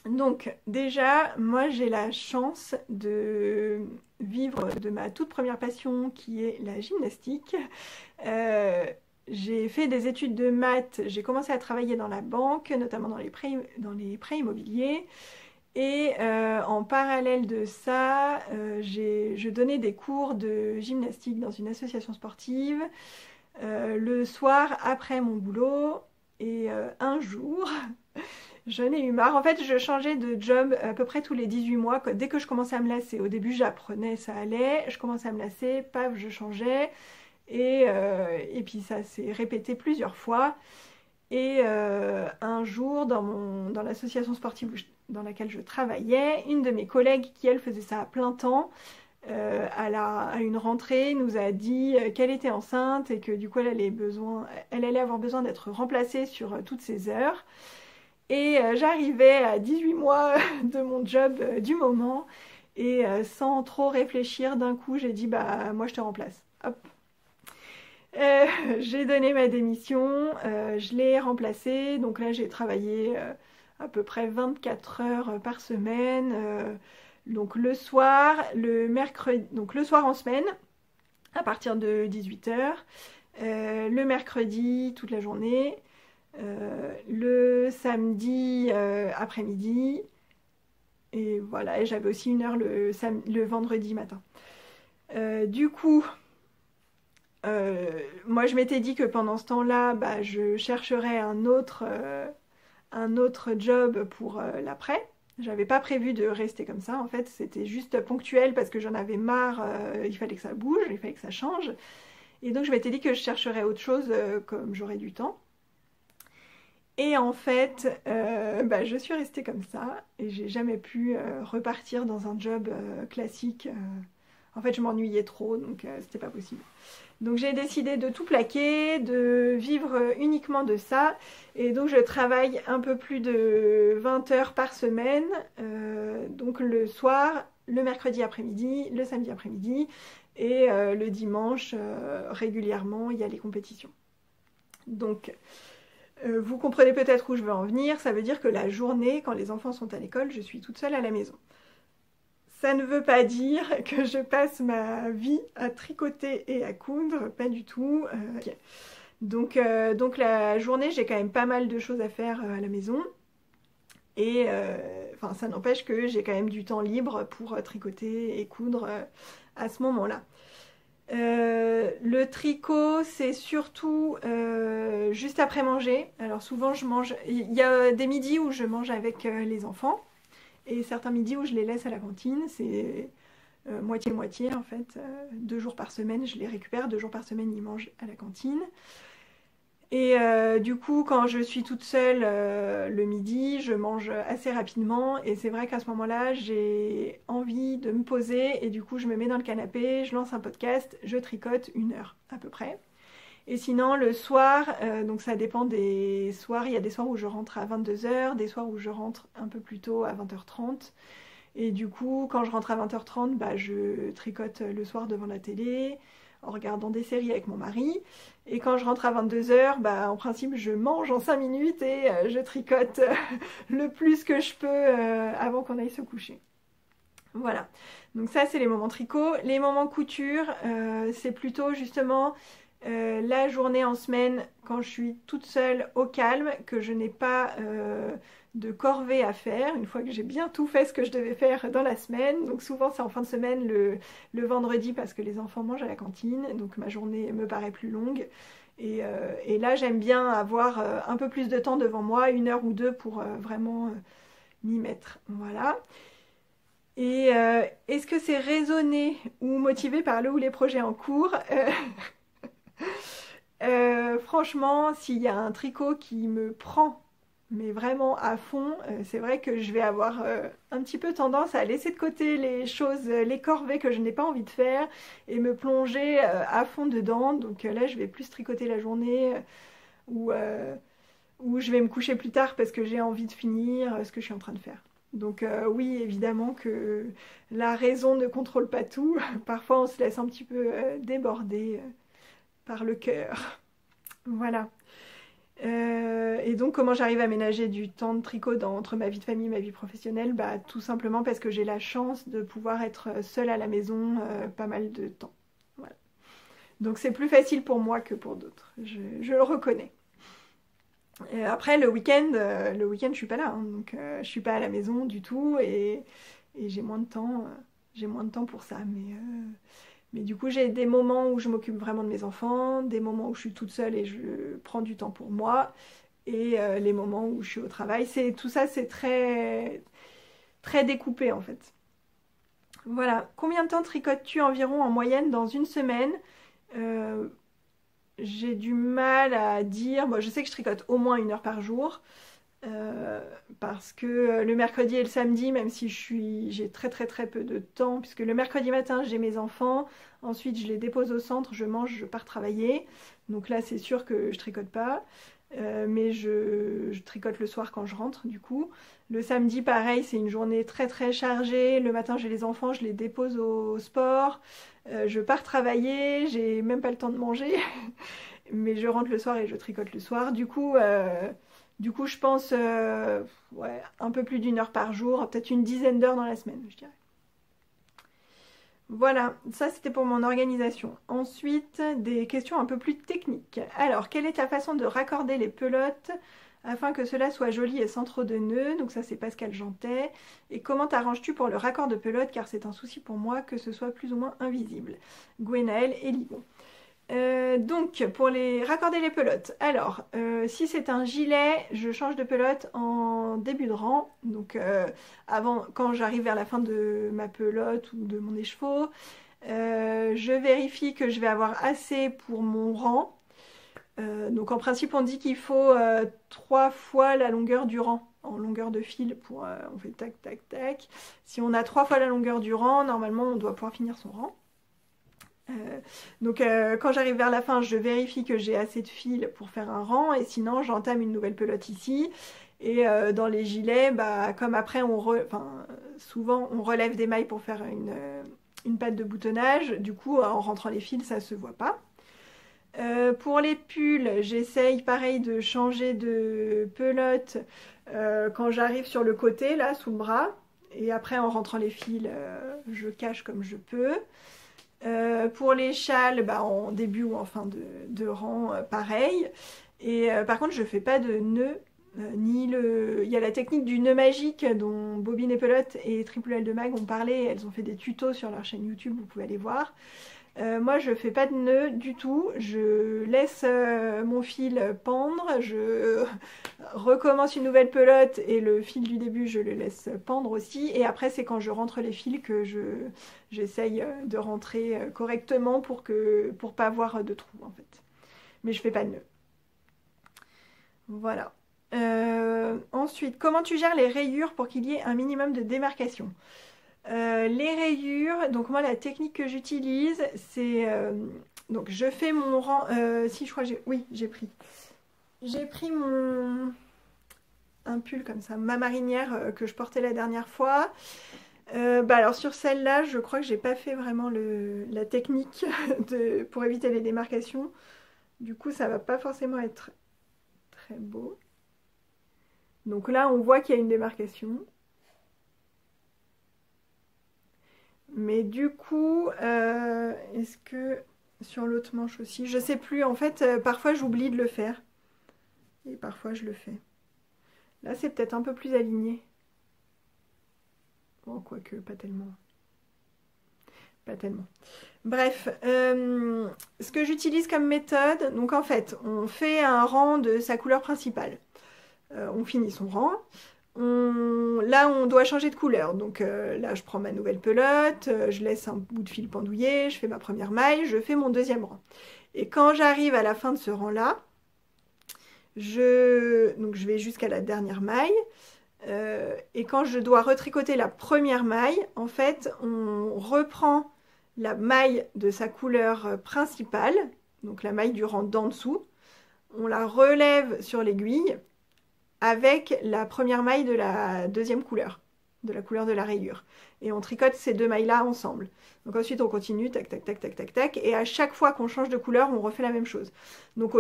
Donc déjà, moi j'ai la chance de vivre de ma toute première passion qui est la gymnastique. J'ai fait des études de maths, j'ai commencé à travailler dans la banque, notamment dans les prêts immobiliers. Et en parallèle de ça, je donnais des cours de gymnastique dans une association sportive le soir après mon boulot. Et un jour, j'en ai eu marre. En fait, je changeais de job à peu près tous les 18 mois. Dès que je commençais à me lasser, au début j'apprenais, ça allait. Je commençais à me lasser, paf, je changeais. Et puis ça s'est répété plusieurs fois. Et un jour, dans l'association sportive dans laquelle je travaillais, une de mes collègues qui, elle, faisait ça à plein temps, à une rentrée, nous a dit qu'elle était enceinte et que du coup, elle allait avoir besoin d'être remplacée sur toutes ses heures. Et j'arrivais à 18 mois de mon job du moment et sans trop réfléchir, d'un coup, j'ai dit « bah moi je te remplace ». Hop. J'ai donné ma démission, je l'ai remplacée, donc là j'ai travaillé à peu près 24 heures par semaine, donc le soir, le mercredi, donc le soir en semaine, à partir de 18 heures, le mercredi toute la journée, le samedi après-midi, et voilà, et j'avais aussi une heure le vendredi matin. Du coup, moi je m'étais dit que pendant ce temps-là, bah, je chercherais un autre job pour l'après. J'avais pas prévu de rester comme ça, en fait, c'était juste ponctuel parce que j'en avais marre, il fallait que ça bouge, il fallait que ça change. Et donc je m'étais dit que je chercherais autre chose comme j'aurais du temps. Et en fait, bah, je suis restée comme ça et j'ai jamais pu repartir dans un job classique. En fait, je m'ennuyais trop, donc c'était pas possible. Donc j'ai décidé de tout plaquer, de vivre uniquement de ça. Et donc je travaille un peu plus de 20 heures par semaine. Donc le soir, le mercredi après-midi, le samedi après-midi. Et le dimanche, régulièrement, il y a les compétitions. Donc vous comprenez peut-être où je veux en venir. Ça veut dire que la journée, quand les enfants sont à l'école, je suis toute seule à la maison. Ça ne veut pas dire que je passe ma vie à tricoter et à coudre, pas du tout. Donc la journée, j'ai quand même pas mal de choses à faire à la maison. Et enfin, ça n'empêche que j'ai quand même du temps libre pour tricoter et coudre à ce moment-là. Le tricot, c'est surtout juste après manger. Alors souvent, je mange... Il y a des midis où je mange avec les enfants. Et certains midis où je les laisse à la cantine, c'est moitié-moitié en fait. 2 jours par semaine, je les récupère, 2 jours par semaine, ils mangent à la cantine. Et du coup, quand je suis toute seule le midi, je mange assez rapidement. Et c'est vrai qu'à ce moment-là, j'ai envie de me poser. Et du coup, je me mets dans le canapé, je lance un podcast, je tricote 1 heure à peu près. Et sinon, le soir, donc ça dépend des soirs. Il y a des soirs où je rentre à 22 h, des soirs où je rentre un peu plus tôt à 20 h 30. Et du coup, quand je rentre à 20 h 30, bah, je tricote le soir devant la télé, en regardant des séries avec mon mari. Et quand je rentre à 22 h, bah, en principe, je mange en 5 minutes et je tricote le plus que je peux avant qu'on aille se coucher. Voilà, donc ça c'est les moments tricot. Les moments couture, c'est plutôt justement... la journée en semaine, quand je suis toute seule au calme, que je n'ai pas de corvée à faire, une fois que j'ai bien tout fait ce que je devais faire dans la semaine. Donc souvent c'est en fin de semaine, le vendredi, parce que les enfants mangent à la cantine, donc ma journée me paraît plus longue. Et là j'aime bien avoir un peu plus de temps devant moi, 1 heure ou 2 pour vraiment m'y mettre. Voilà. Et est-ce que c'est raisonné ou motivé par le ou les projets en cours? Franchement, s'il y a un tricot qui me prend, mais vraiment à fond, c'est vrai que je vais avoir un petit peu tendance à laisser de côté les choses, les corvées que je n'ai pas envie de faire et me plonger à fond dedans. Donc là, je vais plus tricoter la journée. ou je vais me coucher plus tard parce que j'ai envie de finir ce que je suis en train de faire. Donc oui, évidemment que la raison ne contrôle pas tout. Parfois, on se laisse un petit peu déborder par le cœur. Voilà. Et donc, comment j'arrive à ménager du temps de tricot entre ma vie de famille et ma vie professionnelle? Bah, tout simplement parce que j'ai la chance de pouvoir être seule à la maison pas mal de temps. Voilà. Donc, c'est plus facile pour moi que pour d'autres. Je le reconnais. Après, le week-end, je suis pas là, hein, donc je suis pas à la maison du tout et j'ai moins de temps, pour ça. Mais du coup, j'ai des moments où je m'occupe vraiment de mes enfants, des moments où je suis toute seule et je prends du temps pour moi, et les moments où je suis au travail. Tout ça, c'est très, très découpé en fait. Voilà. Combien de temps tricotes-tu environ en moyenne dans une semaine? J'ai du mal à dire. Bon, je sais que je tricote au moins 1 heure par jour. Parce que le mercredi et le samedi, même si j'ai très très très peu de temps, puisque le mercredi matin j'ai mes enfants, ensuite je les dépose au centre, je mange, je pars travailler. Donc là c'est sûr que je tricote pas. Mais je tricote le soir quand je rentre du coup. Le samedi pareil, c'est une journée très très chargée. Le matin j'ai les enfants, je les dépose au sport. Je pars travailler, j'ai même pas le temps de manger. Mais je rentre le soir et je tricote le soir. Du coup je pense ouais, un peu plus d'1 heure par jour, peut-être une dizaine d'heures dans la semaine, je dirais. Voilà, ça c'était pour mon organisation. Ensuite, des questions un peu plus techniques. Alors, quelle est ta façon de raccorder les pelotes afin que cela soit joli et sans trop de nœuds? Donc ça c'est Pascal Jantet. Et comment t'arranges-tu pour le raccord de pelote, car c'est un souci pour moi que ce soit plus ou moins invisible? Gwenaël et Ligon. Donc pour raccorder les pelotes, alors si c'est un gilet, je change de pelote en début de rang, donc quand j'arrive vers la fin de ma pelote ou de mon écheveau, je vérifie que je vais avoir assez pour mon rang. Donc en principe on dit qu'il faut 3 fois la longueur du rang en longueur de fil, on fait tac tac tac. Si on a 3 fois la longueur du rang, normalement on doit pouvoir finir son rang. Donc quand j'arrive vers la fin, je vérifie que j'ai assez de fil pour faire un rang, et sinon j'entame une nouvelle pelote ici. Et dans les gilets, bah, comme après souvent on relève des mailles pour faire une patte de boutonnage, du coup en rentrant les fils ça se voit pas. Pour les pulls, j'essaye pareil de changer de pelote quand j'arrive sur le côté là sous le bras, et après en rentrant les fils je cache comme je peux. Pour les châles, bah, en début ou en fin de rang, pareil. Et par contre, je fais pas de nœud, il y a la technique du nœud magique dont Bobine et Pelote et Triple L de Mag ont parlé. Elles ont fait des tutos sur leur chaîne YouTube, vous pouvez aller voir. Moi, je fais pas de nœud du tout. Je laisse mon fil pendre. Je recommence une nouvelle pelote et le fil du début, je le laisse pendre aussi. Et après, c'est quand je rentre les fils que j'essaye de rentrer correctement pour pas avoir de trous en fait. Mais je fais pas de nœud. Voilà. Ensuite, comment tu gères les rayures pour qu'il y ait un minimum de démarcation? Les rayures, donc moi la technique que j'utilise, c'est donc je fais mon rang. Si je crois que oui, j'ai pris un pull comme ça, ma marinière que je portais la dernière fois. Bah alors sur celle-là, je crois que j'ai pas fait vraiment la technique pour éviter les démarcations. Du coup, ça va pas forcément être très beau. Donc là, on voit qu'il y a une démarcation. Mais du coup, est-ce que sur l'autre manche aussi? Je sais plus, en fait, parfois j'oublie de le faire. Et parfois je le fais. Là, c'est peut-être un peu plus aligné. Bon, quoique, pas tellement. Pas tellement. Bref, ce que j'utilise comme méthode, donc en fait, on fait un rang de sa couleur principale. On finit son rang. Là, on doit changer de couleur. Donc là, je prends ma nouvelle pelote, je laisse un bout de fil pendouillé, je fais ma première maille, je fais mon deuxième rang. Et quand j'arrive à la fin de ce rang-là, donc je vais jusqu'à la dernière maille. Et quand je dois retricoter la première maille, en fait, on reprend la maille de sa couleur principale, donc la maille du rang d'en dessous. on la relève sur l'aiguille avec la première maille de la deuxième couleur, de la couleur de la rayure. Et on tricote ces deux mailles-là ensemble. Donc ensuite on continue, tac, tac, tac, tac, tac, tac, et à chaque fois qu'on change de couleur, on refait la même chose. Donc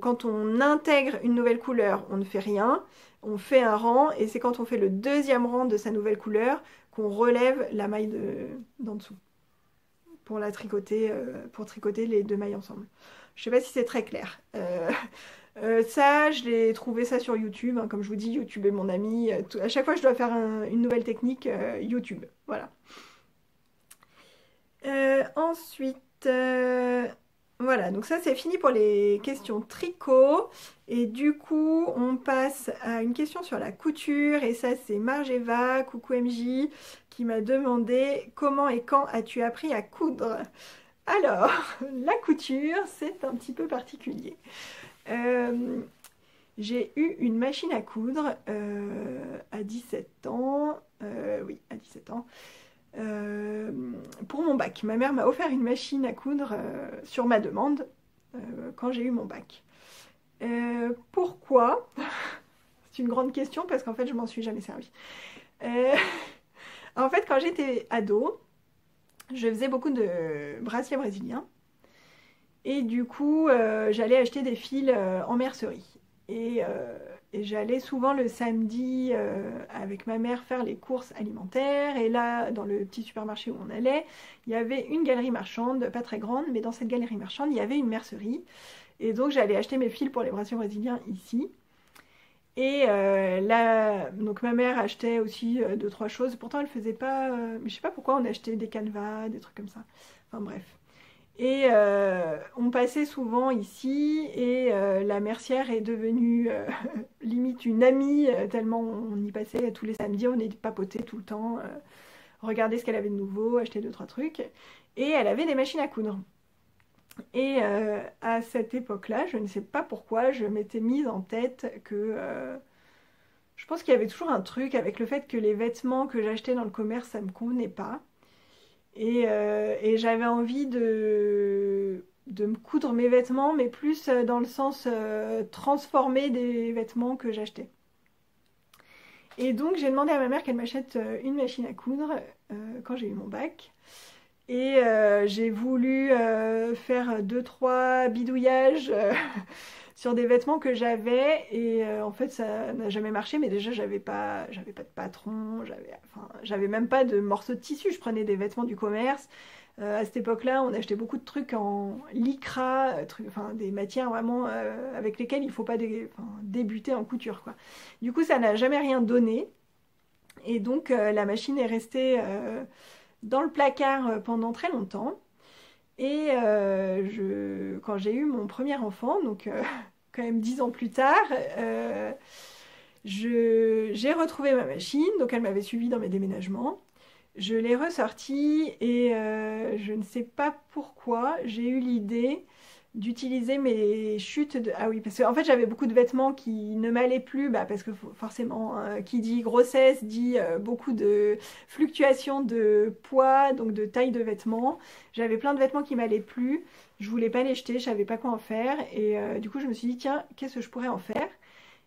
quand on intègre une nouvelle couleur, on ne fait rien, on fait un rang, et c'est quand on fait le deuxième rang de sa nouvelle couleur qu'on relève la maille d'en dessous pour la tricoter, pour tricoter les deux mailles ensemble. Je sais pas si c'est très clair. Ça, je l'ai trouvé ça sur YouTube. Hein, comme je vous dis, YouTube est mon ami. À chaque fois que je dois faire une nouvelle technique, YouTube. Voilà. Ensuite, voilà. Donc ça, c'est fini pour les questions tricot. Et du coup, on passe à une question sur la couture. Et ça, c'est Margeva, coucou MJ, qui m'a demandé comment et quand as-tu appris à coudre? Alors, la couture, c'est un petit peu particulier. J'ai eu une machine à coudre à 17 ans, oui, à 17 ans, pour mon bac. Ma mère m'a offert une machine à coudre sur ma demande quand j'ai eu mon bac. Pourquoi? C'est une grande question parce qu'en fait, je m'en suis jamais servie. En fait, quand j'étais ado, je faisais beaucoup de bracelets brésiliens. Et du coup, j'allais acheter des fils en mercerie. Et j'allais souvent le samedi avec ma mère faire les courses alimentaires. Et là, dans le petit supermarché où on allait, il y avait une galerie marchande, pas très grande, mais dans cette galerie marchande, il y avait une mercerie. Et donc, j'allais acheter mes fils pour les bracelets brésiliens ici. Et là, donc ma mère achetait aussi deux, trois choses. Pourtant, elle faisait pas... mais je sais pas pourquoi on achetait des canevas, des trucs comme ça. Enfin bref. Et on passait souvent ici et la mercière est devenue limite une amie, tellement on y passait tous les samedis, on y papotait tout le temps, regarder ce qu'elle avait de nouveau, acheter deux, trois trucs. Et elle avait des machines à coudre. Et à cette époque-là, je ne sais pas pourquoi, je m'étais mise en tête que... je pense qu'il y avait toujours un truc avec le fait que les vêtements que j'achetais dans le commerce, ça ne me convenait pas. Et j'avais envie de me coudre mes vêtements, mais plus dans le sens transformer des vêtements que j'achetais. Et donc j'ai demandé à ma mère qu'elle m'achète une machine à coudre quand j'ai eu mon bac. Et j'ai voulu faire deux, trois bidouillages sur des vêtements que j'avais. Et en fait, ça n'a jamais marché. Mais déjà, j'avais pas de patron. J'avais même pas de morceaux de tissu. Je prenais des vêtements du commerce. À cette époque-là, on achetait beaucoup de trucs en lycra, enfin, des matières vraiment avec lesquelles il faut pas débuter en couture, quoi. Du coup, ça n'a jamais rien donné. Et donc, la machine est restée dans le placard pendant très longtemps. Et quand j'ai eu mon premier enfant, donc quand même 10 ans plus tard, j'ai retrouvé ma machine, donc elle m'avait suivi dans mes déménagements. Je l'ai ressortie et je ne sais pas pourquoi, j'ai eu l'idée d'utiliser mes chutes de... Ah oui, parce qu'en fait j'avais beaucoup de vêtements qui ne m'allaient plus, parce que forcément, qui dit grossesse dit beaucoup de fluctuations de poids, donc de taille de vêtements. J'avais plein de vêtements qui m'allaient plus, je voulais pas les jeter, je savais pas quoi en faire, et du coup je me suis dit, tiens, qu'est-ce que je pourrais en faire?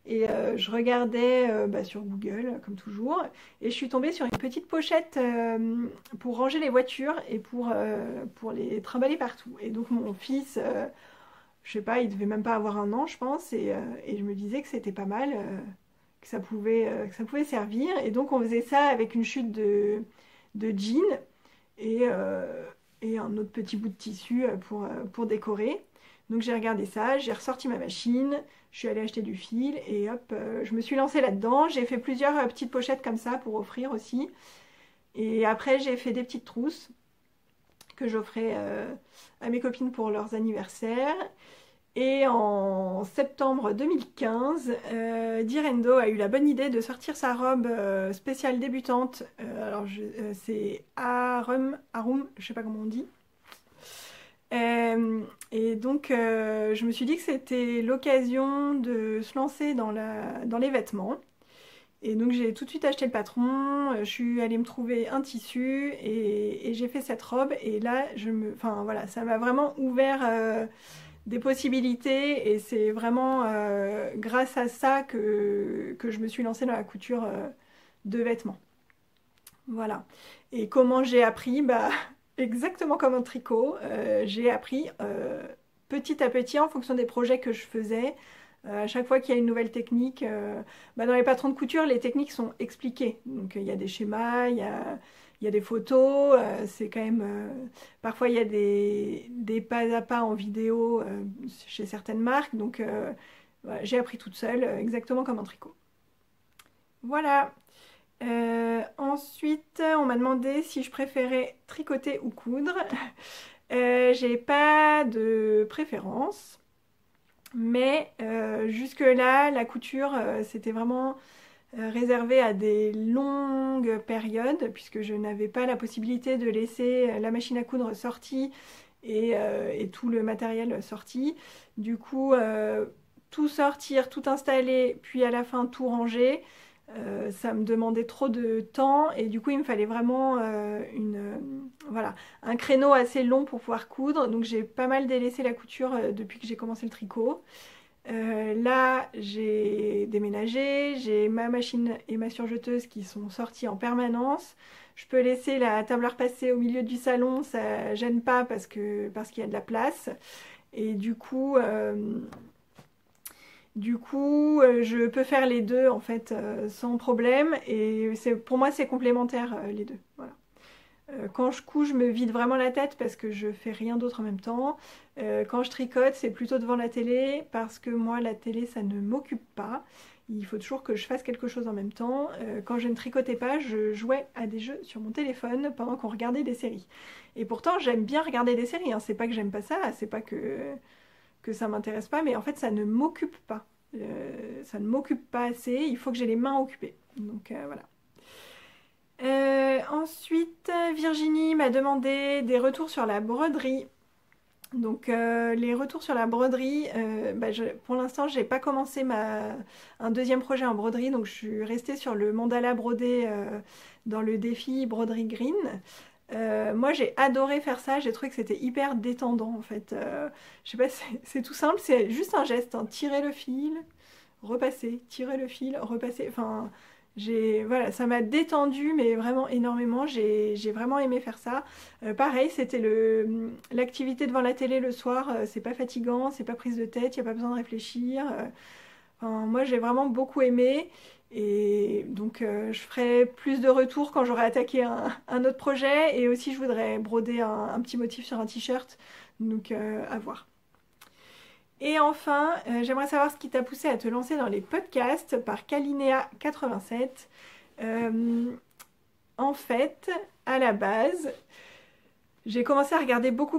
Et je regardais sur Google, comme toujours, et je suis tombée sur une petite pochette pour ranger les voitures et pour les trimballer partout. Et donc mon fils, je sais pas, il devait même pas avoir un an, je pense, et je me disais que c'était pas mal, que ça pouvait servir. Et donc on faisait ça avec une chute de jean et un autre petit bout de tissu pour décorer. Donc j'ai regardé ça, j'ai ressorti ma machine, je suis allée acheter du fil et hop, je me suis lancée là-dedans. J'ai fait plusieurs petites pochettes comme ça pour offrir aussi. Et après j'ai fait des petites trousses que j'offrais à mes copines pour leurs anniversaires. Et en septembre 2015, Direndo a eu la bonne idée de sortir sa robe spéciale débutante. Alors c'est Arum, je sais pas comment on dit. Et donc je me suis dit que c'était l'occasion de se lancer dans les vêtements. Et donc j'ai tout de suite acheté le patron, je suis allée me trouver un tissu et j'ai fait cette robe. Et là, enfin voilà, ça m'a vraiment ouvert des possibilités et c'est vraiment grâce à ça que je me suis lancée dans la couture de vêtements. Voilà. Et comment j'ai appris? Bah, exactement comme un tricot. J'ai appris petit à petit en fonction des projets que je faisais. À chaque fois qu'il y a une nouvelle technique, bah, dans les patrons de couture, les techniques sont expliquées. Donc il y a des schémas, il y a des photos, c'est quand même... parfois il y a des pas à pas en vidéo chez certaines marques. Donc voilà, j'ai appris toute seule, exactement comme un tricot. Voilà. Ensuite, on m'a demandé si je préférais tricoter ou coudre. J'ai pas de préférence, mais jusque-là, la couture, c'était vraiment réservé à des longues périodes, puisque je n'avais pas la possibilité de laisser la machine à coudre sortie et tout le matériel sorti. Du coup, tout sortir, tout installer, puis à la fin tout ranger. Ça me demandait trop de temps et du coup il me fallait vraiment voilà, un créneau assez long pour pouvoir coudre. Donc j'ai pas mal délaissé la couture depuis que j'ai commencé le tricot. Là j'ai déménagé, j'ai ma machine et ma surjeteuse qui sont sorties en permanence. Je peux laisser la tableur passer au milieu du salon, ça gêne pas parce qu'il y a de la place. Et du coup, je peux faire les deux en fait sans problème et pour moi c'est complémentaire les deux. Voilà. Quand je couds, je me vide vraiment la tête parce que je fais rien d'autre en même temps. Quand je tricote, c'est plutôt devant la télé parce que moi la télé ça ne m'occupe pas. Il faut toujours que je fasse quelque chose en même temps. Quand je ne tricotais pas, je jouais à des jeux sur mon téléphone pendant qu'on regardait des séries. Et pourtant j'aime bien regarder des séries, hein. C'est pas que j'aime pas ça, c'est pas que ça m'intéresse pas, mais en fait ça ne m'occupe pas. Ça ne m'occupe pas assez, il faut que j'ai les mains occupées. Donc voilà. Ensuite, Virginie m'a demandé des retours sur la broderie. Donc les retours sur la broderie, bah, pour l'instant j'ai pas commencé un deuxième projet en broderie, donc je suis restée sur le mandala brodé dans le défi broderie green. Moi j'ai adoré faire ça, j'ai trouvé que c'était hyper détendant en fait. Je sais pas, c'est tout simple, c'est juste un geste, hein. Tirer le fil, repasser, tirer le fil, repasser. Enfin, voilà, ça m'a détendu mais vraiment énormément, j'ai vraiment aimé faire ça. Pareil, c'était l'activité devant la télé le soir, c'est pas fatigant, c'est pas prise de tête, il n'y a pas besoin de réfléchir. Enfin, moi j'ai vraiment beaucoup aimé. Et donc je ferai plus de retours quand j'aurai attaqué un autre projet et aussi je voudrais broder un petit motif sur un t-shirt, donc à voir. Et enfin, j'aimerais savoir ce qui t'a poussé à te lancer dans les podcasts par Kalinéa87. En fait, à la base, j'ai commencé à regarder beaucoup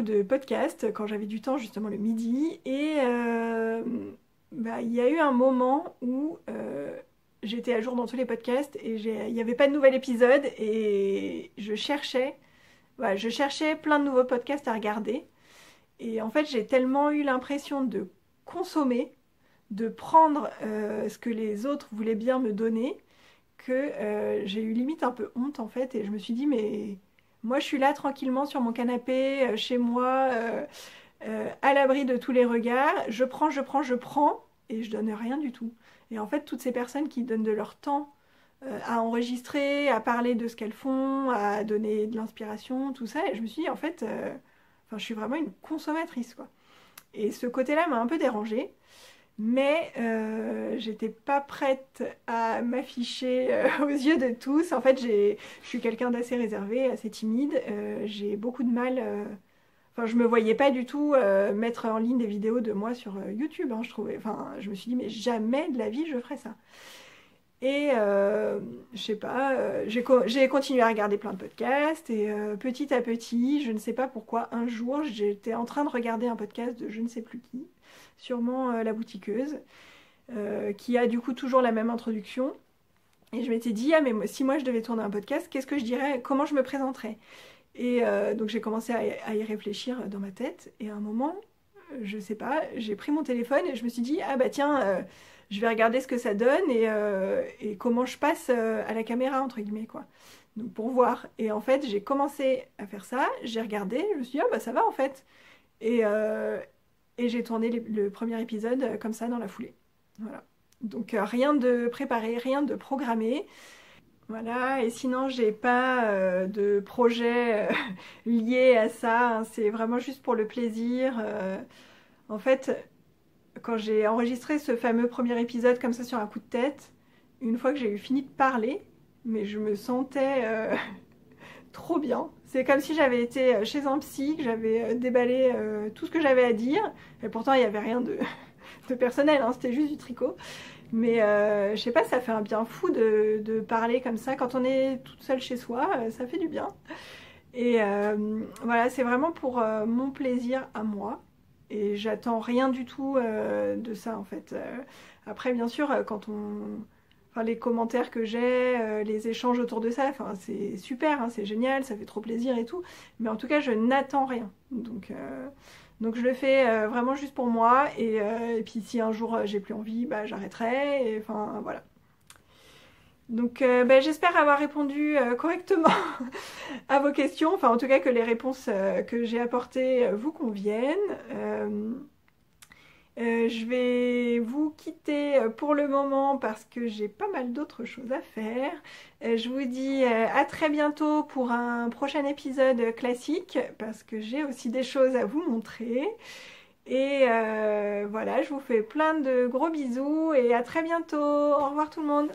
de podcasts quand j'avais du temps justement le midi et bah, il y a eu un moment où j'étais à jour dans tous les podcasts et il n'y avait pas de nouvel épisode et voilà, je cherchais plein de nouveaux podcasts à regarder. Et en fait, j'ai tellement eu l'impression de consommer, de prendre ce que les autres voulaient bien me donner, que j'ai eu limite un peu honte en fait. Et je me suis dit, mais moi je suis là tranquillement sur mon canapé, chez moi, à l'abri de tous les regards. Je prends, et je donne rien du tout. Et en fait, toutes ces personnes qui donnent de leur temps à enregistrer, à parler de ce qu'elles font, à donner de l'inspiration, tout ça, et je me suis dit, en fait, enfin, je suis vraiment une consommatrice, quoi. Et ce côté-là m'a un peu dérangée, mais j'étais pas prête à m'afficher aux yeux de tous. En fait, je suis quelqu'un d'assez réservé, assez timide. J'ai beaucoup de mal. Enfin, je me voyais pas du tout mettre en ligne des vidéos de moi sur YouTube, hein, je trouvais. Enfin, je me suis dit, mais jamais de la vie je ferais ça. Et je sais pas, j'ai continué à regarder plein de podcasts et petit à petit, je ne sais pas pourquoi, un jour j'étais en train de regarder un podcast de je ne sais plus qui, sûrement La Boutiqueuse, qui a du coup toujours la même introduction. Et je m'étais dit, ah mais si moi je devais tourner un podcast, qu'est-ce que je dirais, comment je me présenterais? Et donc j'ai commencé à y réfléchir dans ma tête et à un moment, je sais pas, j'ai pris mon téléphone et je me suis dit, ah bah tiens, je vais regarder ce que ça donne et comment je passe à la caméra, entre guillemets, quoi. Donc pour voir. Et en fait, j'ai commencé à faire ça, j'ai regardé, je me suis dit, ah bah ça va en fait. Et et j'ai tourné le premier épisode comme ça dans la foulée. Voilà. Donc rien de préparé, rien de programmé. Voilà, et sinon j'ai pas de projet lié à ça, hein. C'est vraiment juste pour le plaisir. En fait, quand j'ai enregistré ce fameux premier épisode comme ça sur un coup de tête, une fois que j'ai eu fini de parler, mais je me sentais trop bien. C'est comme si j'avais été chez un psy, que j'avais déballé tout ce que j'avais à dire, et pourtant il n'y avait rien de personnel, hein, c'était juste du tricot. Mais je sais pas, ça fait un bien fou de parler comme ça. Quand on est toute seule chez soi, ça fait du bien. Et voilà, c'est vraiment pour mon plaisir à moi. Et j'attends rien du tout de ça en fait. Après, bien sûr, quand on... Enfin, les commentaires que j'ai, les échanges autour de ça, enfin, c'est super, hein, c'est génial, ça fait trop plaisir et tout. Mais en tout cas, je n'attends rien. Donc je le fais vraiment juste pour moi. Et puis si un jour j'ai plus envie, bah, j'arrêterai. Et, enfin, voilà. Donc bah, j'espère avoir répondu correctement à vos questions. Enfin, en tout cas, que les réponses que j'ai apportées vous conviennent. Je vais vous quitter pour le moment parce que j'ai pas mal d'autres choses à faire. Je vous dis à très bientôt pour un prochain épisode classique parce que j'ai aussi des choses à vous montrer. Et voilà, je vous fais plein de gros bisous et à très bientôt. Au revoir tout le monde.